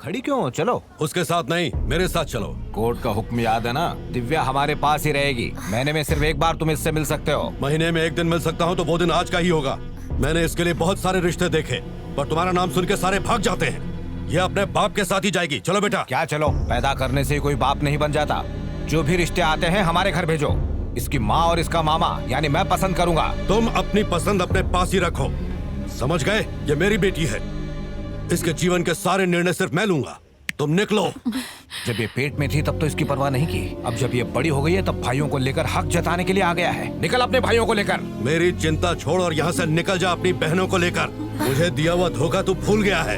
खड़ी क्यों हो? चलो। उसके साथ नहीं, मेरे साथ चलो। कोर्ट का हुक्म याद है ना? दिव्या हमारे पास ही रहेगी। महीने में सिर्फ एक बार तुम इससे मिल सकते हो। महीने में एक दिन मिल सकता हूँ तो वो दिन आज का ही होगा। मैंने इसके लिए बहुत सारे रिश्ते देखे, पर तुम्हारा नाम सुन के सारे भाग जाते हैं। ये अपने बाप के साथ ही जाएगी। चलो बेटा। क्या चलो? पैदा करने से कोई बाप नहीं बन जाता। जो भी रिश्ते आते हैं हमारे घर भेजो। इसकी माँ और इसका मामा यानी मैं पसंद करूंगा। तुम अपनी पसंद अपने पास ही रखो, समझ गए? ये मेरी बेटी है, इसके जीवन के सारे निर्णय सिर्फ मैं लूंगा। तुम निकलो। जब ये पेट में थी तब तो इसकी परवाह नहीं की। अब जब ये बड़ी हो गई है तब भाइयों को लेकर हक जताने के लिए आ गया है। निकल अपने भाइयों को लेकर। मेरी चिंता छोड़ और यहाँ से निकल जा अपनी बहनों को लेकर। मुझे दिया हुआ धोखा तू भूल गया है,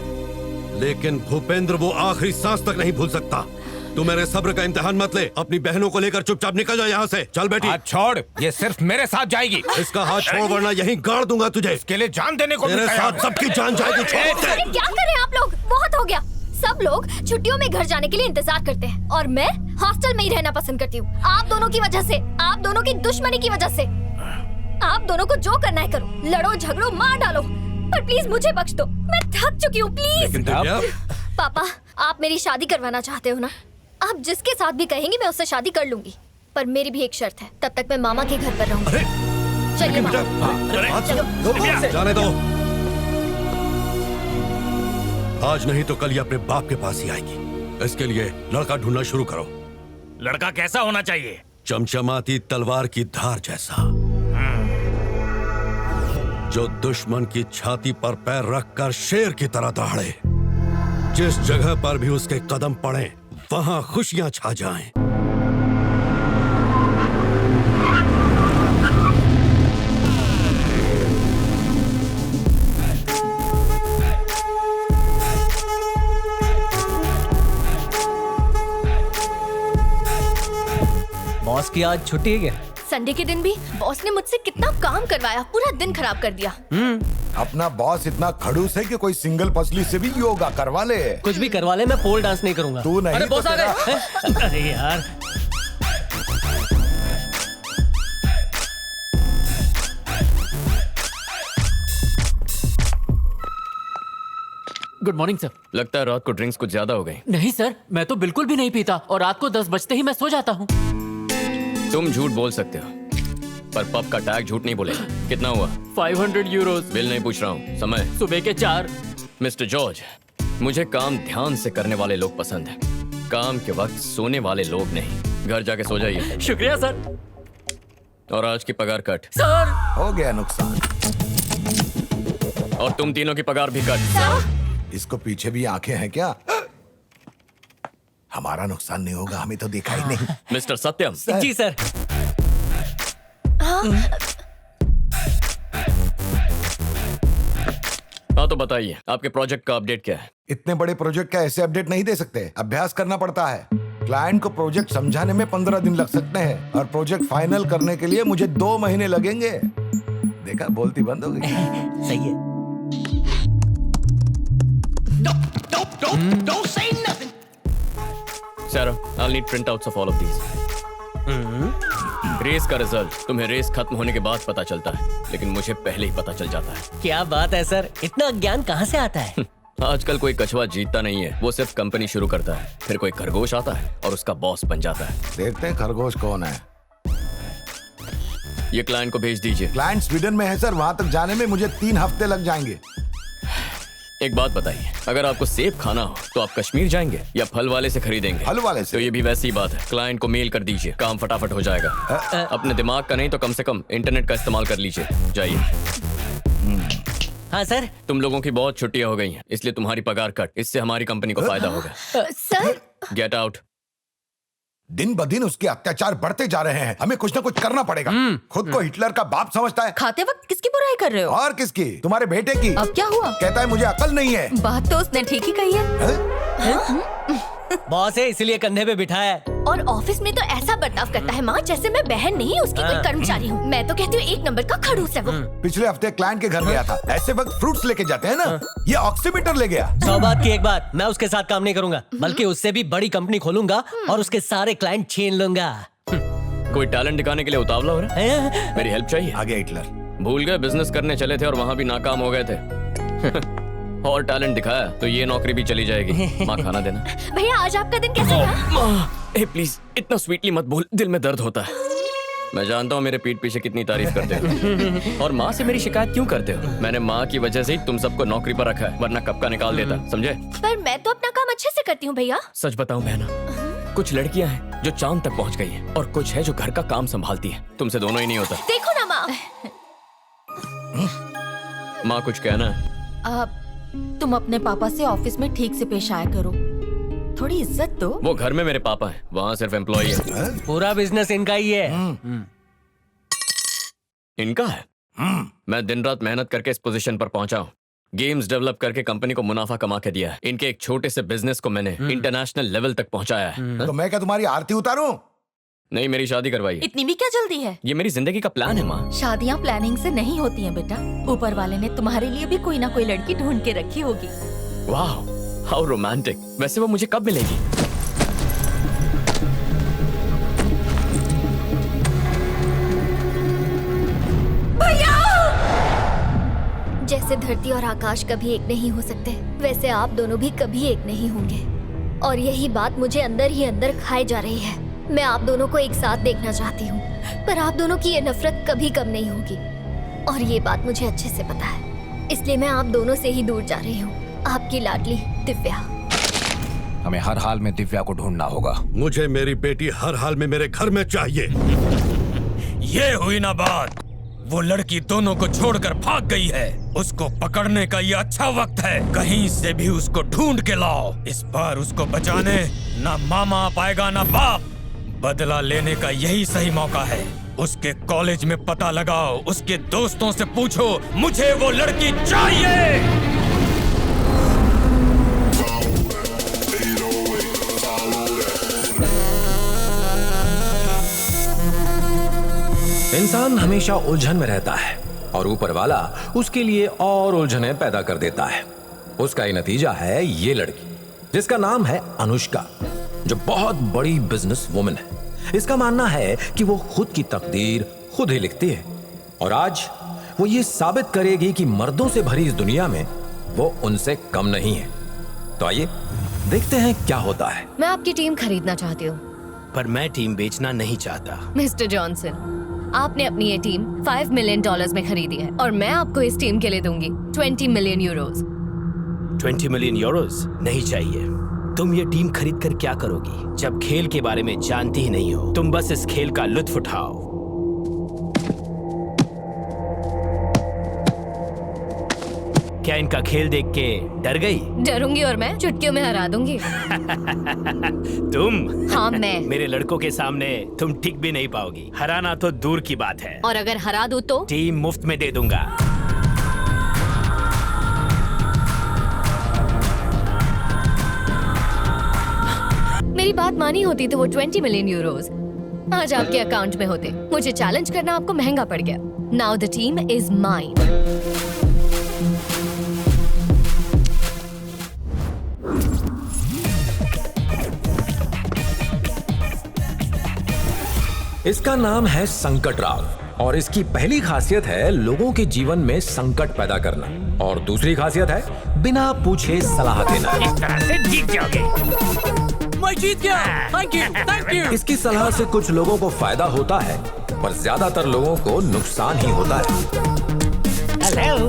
लेकिन भूपेंद्र वो आखिरी सांस तक नहीं भूल सकता। तू मेरे सब्र का इम्तिहान मत ले। अपनी बहनों को लेकर चुपचाप निकल जा यहाँ से। चल बेटी। हाथ छोड़, ये सिर्फ मेरे साथ जाएगी। इसका हाथ छोड़ वरना यहीं गाड़ दूंगा तुझे। इसके लिए जान देने को तेरे साथ सबकी जान जाएगी। छोड़। अरे क्या कर रहे हैं आप लोग? बहुत हो गया। सब लोग छुट्टियों में घर जाने के लिए इंतजार करते हैं और मैं हॉस्टल में ही रहना पसंद करती हूँ। आप दोनों की वजह से, आप दोनों की दुश्मनी की वजह से। आप दोनों को जो करना है करो, लड़ो झगड़ो मार डालो, पर प्लीज मुझे बख्श दो। मैं थक चुकी हूँ, प्लीज। पापा, आप मेरी शादी करवाना चाहते हो ना? आप जिसके साथ भी कहेंगी मैं उससे शादी कर लूंगी, पर मेरी भी एक शर्त है। तब तक मैं मामा के घर पर रहूंगी। चलिए बेटा, जाने दो। आज नहीं तो कल ये अपने बाप के पास ही आएगी। इसके लिए लड़का ढूंढना शुरू करो। लड़का कैसा होना चाहिए? चमचमाती तलवार की धार जैसा, जो दुश्मन की छाती पर पैर रखकर शेर की तरह दहाड़े। जिस जगह पर भी उसके कदम पड़े वहां खुशियां छा जाएं। बॉस की आज छुट्टी है क्या? संडे के दिन भी बॉस ने मुझसे कितना काम करवाया, पूरा दिन खराब कर दिया। अपना बॉस इतना खड़ूस है कि कोई सिंगल पसली से भी योगा करवा ले। कुछ भी करवा ले, मैं पोल डांस नहीं करूंगा। तू नहीं अरे तो बॉस आ गए। अरे यार, गुड मॉर्निंग सर। लगता है रात को ड्रिंक्स कुछ ज्यादा हो गई। नहीं सर, मैं तो बिल्कुल भी नहीं पीता और रात को 10 बजते ही मैं सो जाता हूँ। तुम झूठ बोल सकते हो, पर पब का टैग झूठ नहीं बोलेगा। कितना हुआ? 500 यूरोस। बिल नहीं पूछ रहा हूँ। समय? सुबह के 4। मिस्टर जॉर्ज, मुझे काम ध्यान से करने वाले लोग पसंद हैं, काम के वक्त सोने वाले लोग नहीं। घर जाके सो जाइए। शुक्रिया सर। और आज की पगार कट। सर हो गया नुकसान। और तुम तीनों की पगार भी कट। इसको पीछे भी आंखें हैं क्या? हमारा नुकसान नहीं होगा, हमें तो देखा ही नहीं। मिस्टर सत्यम। जी सर। हाँ तो बताइए, आपके प्रोजेक्ट का अपडेट क्या है? इतने बड़े प्रोजेक्ट का ऐसे अपडेट नहीं दे सकते, अभ्यास करना पड़ता है। क्लाइंट को प्रोजेक्ट समझाने में 15 दिन लग सकते हैं और प्रोजेक्ट फाइनल करने के लिए मुझे 2 महीने लगेंगे। देखा, बोलती बंद हो गई। सही है। don't say nothing. Sarah, I'll need printouts of all of these. Race का रिजल्ट तुम्हें रेस खत्म होने के बाद पता चलता है, लेकिन मुझे पहले ही पता चल जाता है। क्या बात है सर, इतना ज्ञान कहाँ से आता है? आजकल कोई कछुआ जीतता नहीं है, वो सिर्फ कंपनी शुरू करता है, फिर कोई खरगोश आता है और उसका बॉस बन जाता है। देखते हैं खरगोश कौन है। ये क्लाइंट को भेज दीजिए। क्लाइंट स्वीडन में है सर, वहाँ तक जाने में मुझे 3 हफ्ते लग जाएंगे। एक बात बताइए, अगर आपको सेब खाना हो तो आप कश्मीर जाएंगे या फल वाले से खरीदेंगे? फल वाले से। तो ये भी वैसी ही बात है। क्लाइंट को मेल कर दीजिए, काम फटाफट हो जाएगा। अपने दिमाग का नहीं तो कम से कम इंटरनेट का इस्तेमाल कर लीजिए। जाइए। हाँ सर। तुम लोगों की बहुत छुट्टियां हो गई हैं, इसलिए तुम्हारी पगार कट। इससे हमारी कंपनी को फायदा होगा। Sir, get out. दिन ब दिन उसके अत्याचार बढ़ते जा रहे हैं, हमें कुछ ना कुछ करना पड़ेगा। खुद को हिटलर का बाप समझता है। खाते वक्त किसकी बुराई कर रहे हो? और किसकी? तुम्हारे बेटे की। अब क्या हुआ? कहता है मुझे अकल नहीं है। बात तो उसने ठीक ही कही है। बॉस है इसलिए कंधे पे बिठाया है। और ऑफिस में तो ऐसा बर्ताव करता है माँ जैसे मैं बहन नहीं उसकी कोई कर्मचारी हूँ। मैं तो कहती हूँ 1 नंबर का खड़ूस है वो। पिछले हफ्ते क्लाइंट के घर गया था, ऐसे वक्त फ्रूट्स लेके जाते हैं ना, ये ऑक्सीमीटर ले गया। 100 बात की एक बात, मैं उसके साथ काम नहीं करूंगा, बल्कि उससे भी बड़ी कंपनी खोलूंगा और उसके सारे क्लाइंट छीन लूंगा। कोई टैलेंट दिखाने के लिए उतावला हो रहा है? मेरी हेल्प चाहिए? आ गया हिटलर। भूल गए बिजनेस करने चले थे और वहाँ भी नाकाम हो गए थे। और टैलेंट दिखाया तो ये नौकरी भी चली जाएगी। माँ खाना देना। भैया आज आपका दिन कैसा रहा? माँ, ए प्लीज इतना स्वीटली मत बोल, दिल में दर्द होता है। मैं जानता हूँ मेरे पीठ पीछे कितनी तारीफ करते हो और माँ से मेरी शिकायत क्यों करते हो। मैंने माँ की वजह से ही तुम सबको नौकरी पर रखा है, वरना कब का निकाल देता, समझे? पर मैं तो अपना काम अच्छे से करती हूँ भैया। सच बताऊं बहना, कुछ लड़कियां हैं जो चांद तक पहुंच गई हैं और कुछ है जो घर का काम संभालती है। तुमसे दोनों ही नहीं होता। देखो ना माँ। माँ कुछ कहना है? तुम अपने पापा से ऑफिस में ठीक से पेश आया करो, थोड़ी इज्जत दो। वो घर में मेरे पापा हैं, वहाँ सिर्फ एम्प्लॉई है। पूरा बिजनेस इनका ही है। इनका है? मैं दिन रात मेहनत करके इस पोजीशन पर पहुंचा हूँ। गेम्स डेवलप करके कंपनी को मुनाफा कमा के दिया है। इनके एक छोटे से बिजनेस को मैंने इंटरनेशनल लेवल तक पहुंचाया है। तो मैं क्या तुम्हारी आरती उतारूं? नहीं, मेरी शादी करवाई है। इतनी भी क्या जल्दी है? ये मेरी जिंदगी का प्लान है माँ। शादियाँ प्लानिंग से नहीं होती हैं बेटा। ऊपर वाले ने तुम्हारे लिए भी कोई ना कोई लड़की ढूंढ के रखी होगी। वाह, हाउ रोमांटिक। वैसे वो मुझे कब मिलेगी? जैसे धरती और आकाश कभी एक नहीं हो सकते, वैसे आप दोनों भी कभी एक नहीं होंगे। और यही बात मुझे अंदर ही अंदर खाए जा रही है। मैं आप दोनों को एक साथ देखना चाहती हूँ, पर आप दोनों की ये नफरत कभी कम नहीं होगी। और ये बात मुझे अच्छे से पता है, इसलिए मैं आप दोनों से ही दूर जा रही हूँ। आपकी लाडली दिव्या। हमें हर हाल में दिव्या को ढूंढना होगा। मुझे मेरी बेटी हर हाल में मेरे घर में चाहिए। ये हुई ना बात। वो लड़की दोनों को छोड़कर भाग गई है। उसको पकड़ने का ये अच्छा वक्त है। कहीं से भी उसको ढूंढ के लाओ। इस बार उसको बचाने ना मामा आ पाएगा ना बाप। बदला लेने का यही सही मौका है। उसके कॉलेज में पता लगाओ, उसके दोस्तों से पूछो, मुझे वो लड़की चाहिए। इंसान हमेशा उलझन में रहता है और ऊपर वाला उसके लिए और उलझनें पैदा कर देता है। उसका ही नतीजा है ये लड़की, जिसका नाम है अनुष्का, जो बहुत बड़ी बिजनेस वुमन है। इसका मानना है कि वो खुद की तकदीर खुद ही लिखती है और आज वो ये साबित करेगी कि मर्दों से भरी इस दुनिया में वो उनसे कम नहीं है। तो आइए देखते हैं क्या होता है। मैं आपकी टीम खरीदना चाहती हूँ। पर मैं टीम बेचना नहीं चाहता। मिस्टर जॉनसन, आपने अपनी ये टीम $5 मिलियन में खरीदी है और मैं आपको इस टीम के लिए दूंगी 20 मिलियन यूरोज। 20 मिलियन यूरोज नहीं चाहिए। तुम ये टीम खरीद कर क्या करोगी जब खेल के बारे में जानती ही नहीं हो? तुम बस इस खेल का लुत्फ उठाओ। क्या इनका खेल देख के डर गई? डरूंगी और मैं चुटकियों में हरा दूंगी। तुम? हाँ मैं। मेरे लड़कों के सामने तुम टिक भी नहीं पाओगी। हराना तो दूर की बात है। और अगर हरा दूं तो? टीम मुफ्त में दे दूंगा। मेरी बात मानी होती तो वो 20 मिलियन यूरोज आज आपके अकाउंट में होते। मुझे चैलेंज करना आपको महंगा पड़ गया। Now the team is mine. इसका नाम है संकट राव और इसकी पहली खासियत है लोगों के जीवन में संकट पैदा करना और दूसरी खासियत है बिना पूछे सलाह देना। इस तरह से जीत जाओगे। मैं जीत गया। Thank you, thank you. इसकी सलाह से कुछ लोगों को फायदा होता है पर ज्यादातर लोगों को नुकसान ही होता है। हेलो।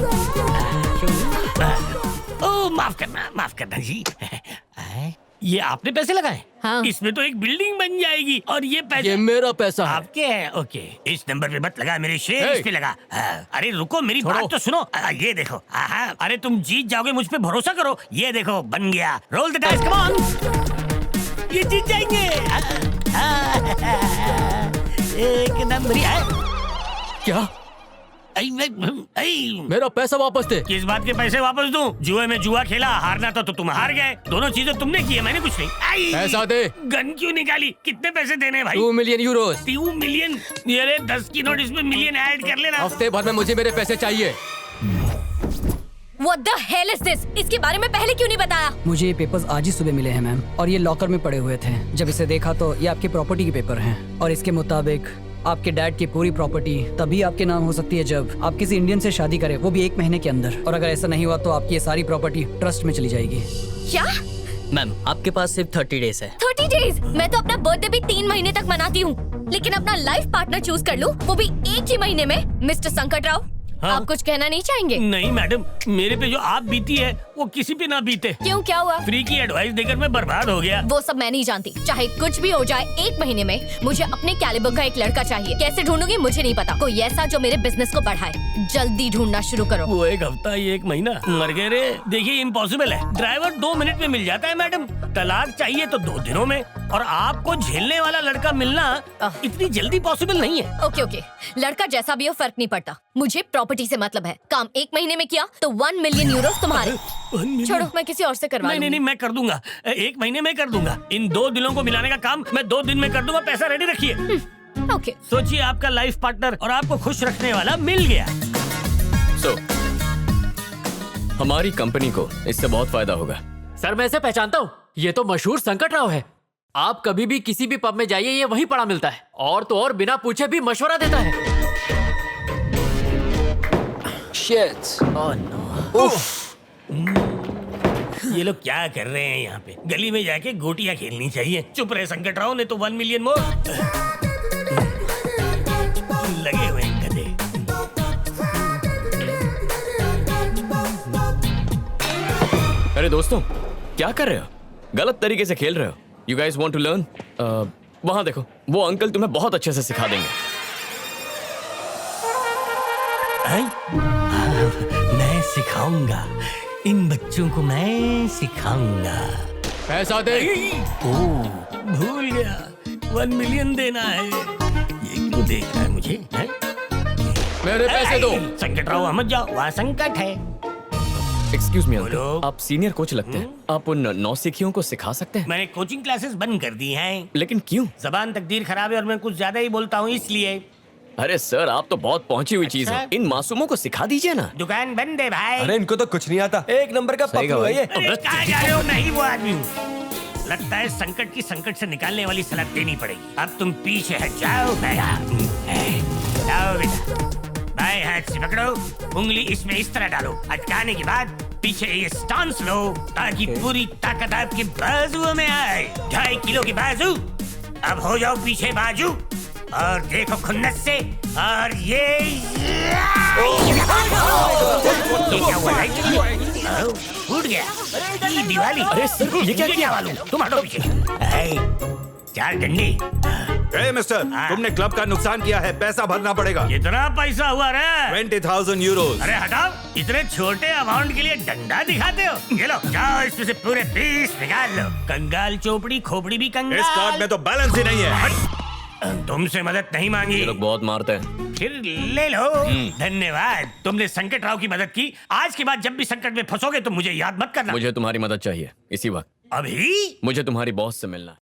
ओह माफ करना जी। ये आपने पैसे लगाए? हाँ। इसमें तो एक बिल्डिंग बन जाएगी और ये पैसे ये मेरा पैसा है। आपके हैं? ओके। इस नंबर पे मत लगा, मेरे शेयर Hey! इस पे लगा। अरे रुको, मेरी बात तो सुनो। ये देखो। अरे तुम जीत जाओगे, मुझ पे भरोसा करो। ये देखो बन गया। Roll the dice, come on. ये जीत जाएंगे। एकदम बढ़िया है। क्या? मेरा पैसा वापस दे। किस बात के पैसे वापस दूं? जुए में जुआ खेला, हारना तो तुम हार गए। दोनों चीजें तुमने की है, मैंने कुछ नहीं। पैसा दे। गन क्यों निकाली? कितने पैसे देने भाई? 2 मिलियन यूरोज। 2 मिलियन? ये 10 की नोट, इसमें मिलियन ऐड कर लेना। हफ्ते भर में मुझे मेरे पैसे चाहिए। What the hell is this? इसके बारे में पहले क्यों नहीं बताया? मुझे ये पेपर्स आज ही सुबह मिले हैं मैम, और ये लॉकर में पड़े हुए थे। जब इसे देखा तो ये आपकी प्रॉपर्टी के पेपर हैं और इसके मुताबिक आपके डैड की पूरी प्रॉपर्टी तभी आपके नाम हो सकती है जब आप किसी इंडियन से शादी करें, वो भी 1 महीने के अंदर। और अगर ऐसा नहीं हुआ तो आपकी ये सारी प्रॉपर्टी ट्रस्ट में चली जाएगी। क्या? मैम आपके पास सिर्फ 30 डेज है। 30 डेज? मैं तो अपना बर्थडे भी 3 महीने तक मनाती हूँ, लेकिन अपना लाइफ पार्टनर चूज कर लूँ वो भी 1 ही महीने में। मिस्टर संकट राव, आप कुछ कहना नहीं चाहेंगे? नहीं मैडम, मेरे पे जो आप बीती है वो किसी पे ना बीते। क्यों, क्या हुआ? फ्री की एडवाइस देकर मैं बर्बाद हो गया। वो सब मैं नहीं जानती, चाहे कुछ भी हो जाए 1 महीने में मुझे अपने कैलिबर का एक लड़का चाहिए। कैसे ढूंढूंगी मुझे नहीं पता, कोई ऐसा जो मेरे बिजनेस को बढ़ाए। जल्दी ढूंढना शुरू करो। वो 1 हफ्ता, ये 1 महीना, मर गए रे। देखिए इम्पॉसिबल है, ड्राइवर 2 मिनट में मिल जाता है मैडम। तलाक चाहिए तो 2 दिनों में, और आपको झेलने वाला लड़का मिलना इतनी जल्दी पॉसिबल नहीं है। ओके ओके, लड़का जैसा भी हो फर्क नहीं पड़ता, मुझे प्रॉपर्टी से मतलब है। काम 1 महीने में किया तो 1 मिलियन यूरो तुम्हारे। छोड़ो, मैं किसी और से करवा नहीं, नहीं, मैं कर दूंगा, 1 महीने में कर दूंगा। इन 2 दिनों को मिलाने का काम मैं 2 दिन में कर दूंगा। पैसा रेडी रखिए। ओके। सोचिए आपका लाइफ पार्टनर और आपको खुश रखने वाला मिल गया। हमारी कंपनी को इससे बहुत फायदा होगा। सर मैं इसे पहचानता हूँ, ये तो मशहूर संकट राव है। आप कभी भी किसी भी पब में जाइए, ये वहीं पड़ा मिलता है, और तो और बिना पूछे भी मशवरा देता है। Shit. Oh no. ये लोग क्या कर रहे हैं यहाँ पे? गली में जाके गोटियां खेलनी चाहिए। चुप रहे संकट राव, ने तो 1 मिलियन मोर। लगे हुए हैं गधे। अरे दोस्तों, क्या कर रहे हो? गलत तरीके से खेल रहे हो। You guys want to learn? वहां देखो, वो अंकल तुम्हें बहुत अच्छे से सिखा देंगे। मैं सिखाऊंगा, इन बच्चों को मैं सिखाऊंगा। पैसा दे। भूल गया, 1 मिलियन देना है। ये क्यों देख रहा है मुझे? है? मेरे पैसे दो। संकट राव मत जाओ, वहाँ संकट है। एक्सक्यूज मी अंकल, आप सीनियर कोच लगते हैं, आप उन नौसिखियों को सिखा सकते हैं? मैंने कोचिंग क्लासेस बंद कर दी हैं। लेकिन क्यों? जबान तकदीर खराब है और मैं कुछ ज्यादा ही बोलता हूँ इसलिए। अरे सर, आप तो बहुत पहुंची हुई चीज है, इन मासूमों को सिखा दीजिए ना। दुकान बंद है भाई। अरे इनको तो कुछ नहीं आता, 1 नंबर का पप्पू है ये। अरे कहाँ जा रहे हो? नहीं वो आदमी हूँ। लगता है संकट की संकट से निकालने वाली सलाह देनी पड़ेगी। अब तुम पीछे हट जाओ। जाओ बेटा, बाएं हाथ से पकड़ो, उंगली इसमें इस तरह डालो, अटकाने के बाद पीछे ये स्टांस लो ताकि पूरी ताकत आपके बाजुओं में आए। 2.5 किलो के बाजू। अब हो जाओ पीछे बाजू और देखो खुन्नस से। और ये क्या हुआ? फूट गया। ये दिवाली। अरे सर, ये क्या किया? मालूम, तुम हटो पीछे। 4 डंडी। मिस्टर, तुमने क्लब का नुकसान किया है, पैसा भरना पड़ेगा। कितना पैसा हुआ रे? 20,000 यूरोज। अरे हटाओ, इतने छोटे अमाउंट के लिए डंडा दिखाते हो? ये लो, जाओ इसमें से पूरे 20 निकाल लो। कंगाल चोपड़ी, खोपड़ी भी कंगाल। इस कार्ड में तो बैलेंस ही नहीं है। तुमसे मदद नहीं मांगी। ये लोग बहुत मारते हैं। फिर ले लो। धन्यवाद, तुमने संकट राव की मदद की। आज के बाद जब भी संकट में फंसोगे तो मुझे याद मत करना। मुझे तुम्हारी मदद चाहिए इसी वक्त। अभी? मुझे तुम्हारी बॉस से मिलना।